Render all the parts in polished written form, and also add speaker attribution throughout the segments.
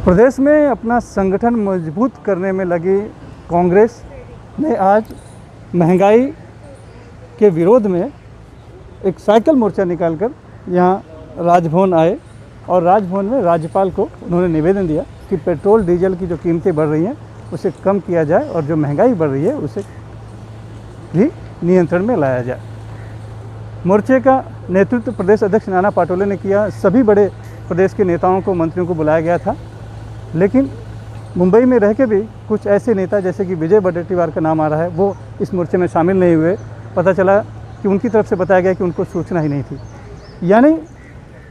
Speaker 1: प्रदेश में अपना संगठन मजबूत करने में लगी कांग्रेस ने आज महंगाई के विरोध में एक साइकिल मोर्चा निकालकर यहाँ राजभवन आए और राजभवन में राज्यपाल को उन्होंने निवेदन दिया कि पेट्रोल डीजल की जो कीमतें बढ़ रही हैं उसे कम किया जाए और जो महंगाई बढ़ रही है उसे भी नियंत्रण में लाया जाए। मोर्चे का नेतृत्व प्रदेश अध्यक्ष नाना पटोले ने किया। सभी बड़े प्रदेश के नेताओं को, मंत्रियों को बुलाया गया था, लेकिन मुंबई में रह के भी कुछ ऐसे नेता जैसे कि विजय वडेट्टीवार का नाम आ रहा है, वो इस मोर्चे में शामिल नहीं हुए। पता चला कि उनकी तरफ से बताया गया कि उनको सूचना ही नहीं थी। यानी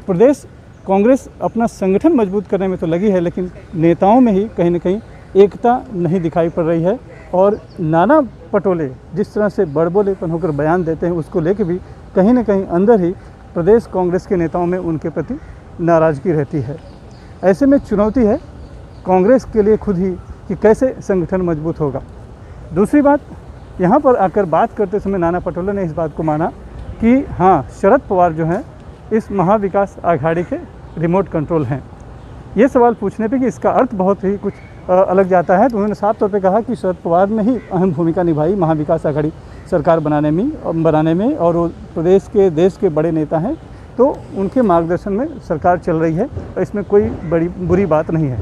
Speaker 1: प्रदेश कांग्रेस अपना संगठन मजबूत करने में तो लगी है, लेकिन नेताओं में ही कहीं न कहीं एकता नहीं दिखाई पड़ रही है। और नाना पटोले जिस तरह से बड़बोलेपन होकर बयान देते हैं, उसको लेकर भी कहीं न कहीं अंदर ही प्रदेश कांग्रेस के नेताओं में उनके प्रति नाराज़गी रहती है। ऐसे में चुनौती है कांग्रेस के लिए खुद ही कि कैसे संगठन मजबूत होगा। दूसरी बात, यहाँ पर आकर बात करते समय नाना पटोले ने इस बात को माना कि हाँ, शरद पवार जो हैं इस महाविकास आघाड़ी के रिमोट कंट्रोल हैं। ये सवाल पूछने पे कि इसका अर्थ बहुत ही कुछ अलग जाता है, तो उन्होंने साफ तौर पे कहा कि शरद पवार ने ही अहम भूमिका निभाई महाविकास आघाड़ी सरकार बनाने में और वो प्रदेश के, देश के बड़े नेता हैं, तो उनके मार्गदर्शन में सरकार चल रही है और इसमें कोई बुरी बात नहीं है।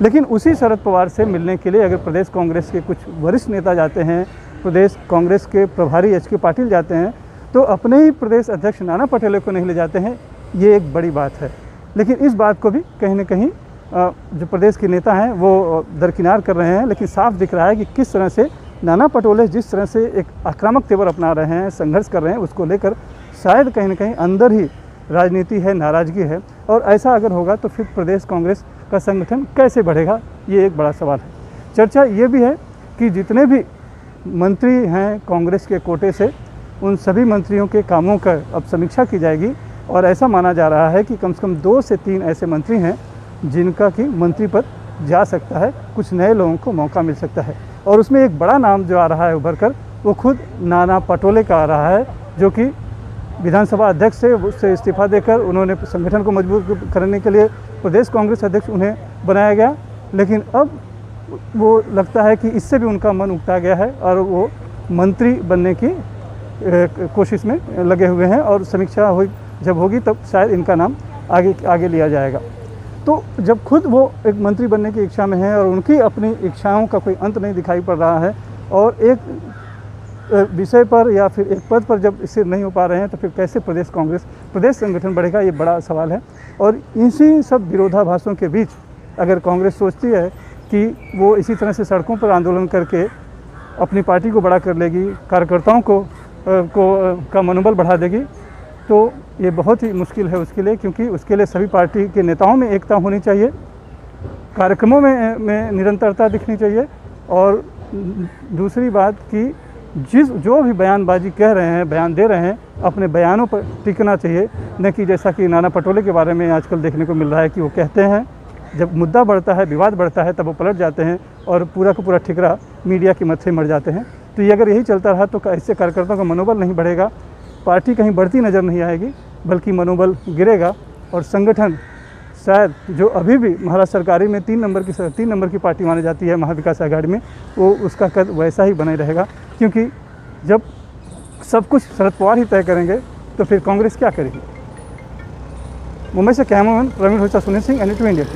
Speaker 1: लेकिन उसी शरद पवार से मिलने के लिए अगर प्रदेश कांग्रेस के कुछ वरिष्ठ नेता जाते हैं, प्रदेश कांग्रेस के प्रभारी एच के पाटिल जाते हैं, तो अपने ही प्रदेश अध्यक्ष नाना पटोले को नहीं ले जाते हैं, ये एक बड़ी बात है। लेकिन इस बात को भी कहीं न कहीं जो प्रदेश के नेता हैं वो दरकिनार कर रहे हैं। लेकिन साफ दिख रहा है कि किस तरह से नाना पटोले जिस तरह से एक आक्रामक तेवर अपना रहे हैं, संघर्ष कर रहे हैं, उसको लेकर शायद कहीं न कहीं अंदर ही राजनीति है, नाराज़गी है। और ऐसा अगर होगा तो फिर प्रदेश कांग्रेस का संगठन कैसे बढ़ेगा, ये एक बड़ा सवाल है। चर्चा ये भी है कि जितने भी मंत्री हैं कांग्रेस के कोटे से, उन सभी मंत्रियों के कामों का अब समीक्षा की जाएगी और ऐसा माना जा रहा है कि कम से कम 2 से 3 ऐसे मंत्री हैं जिनका कि मंत्री पद जा सकता है, कुछ नए लोगों को मौका मिल सकता है। और उसमें एक बड़ा नाम जो आ रहा है उभर कर, वो खुद नाना पटोले का आ रहा है, जो कि विधानसभा अध्यक्ष से उससे इस्तीफा देकर उन्होंने संगठन को मजबूत करने के लिए प्रदेश कांग्रेस अध्यक्ष उन्हें बनाया गया। लेकिन अब वो लगता है कि इससे भी उनका मन उकता गया है और वो मंत्री बनने की कोशिश में लगे हुए हैं और समीक्षा जब होगी तब शायद इनका नाम आगे लिया जाएगा। तो जब खुद वो एक मंत्री बनने की इच्छा में है और उनकी अपनी इच्छाओं का कोई अंत नहीं दिखाई पड़ रहा है और एक विषय पर या फिर एक पद पर जब स्थिर नहीं हो पा रहे हैं, तो फिर कैसे प्रदेश कांग्रेस, प्रदेश संगठन बढ़ेगा, ये बड़ा सवाल है। और इसी सब विरोधाभासों के बीच अगर कांग्रेस सोचती है कि वो इसी तरह से सड़कों पर आंदोलन करके अपनी पार्टी को बड़ा कर लेगी, कार्यकर्ताओं का मनोबल बढ़ा देगी, तो ये बहुत ही मुश्किल है उसके लिए, क्योंकि उसके लिए सभी पार्टी के नेताओं में एकता होनी चाहिए, कार्यक्रमों में निरंतरता दिखनी चाहिए। और दूसरी बात कि जो भी बयानबाजी कह रहे हैं, बयान दे रहे हैं, अपने बयानों पर टिकना चाहिए, न कि जैसा कि नाना पटोले के बारे में आजकल देखने को मिल रहा है कि वो कहते हैं जब मुद्दा बढ़ता है, विवाद बढ़ता है, तब वो पलट जाते हैं और पूरा का पूरा ठिकरा मीडिया के मत्थे मर जाते हैं। तो ये अगर यही चलता रहा तो इससे कार्यकर्ताओं का मनोबल नहीं बढ़ेगा, पार्टी कहीं बढ़ती नज़र नहीं आएगी, बल्कि मनोबल गिरेगा और संगठन शायद जो अभी भी महाराष्ट्र सरकारी में 3 नंबर की पार्टी मानी जाती है महाविकास आघाड़ी में, वो उसका कद वैसा ही बने रहेगा। क्योंकि जब सब कुछ शरद पवार ही तय करेंगे तो फिर कांग्रेस क्या करेगी। मुंबई से cameraman Praveen Hocha, Sunil Singh, NDTV India.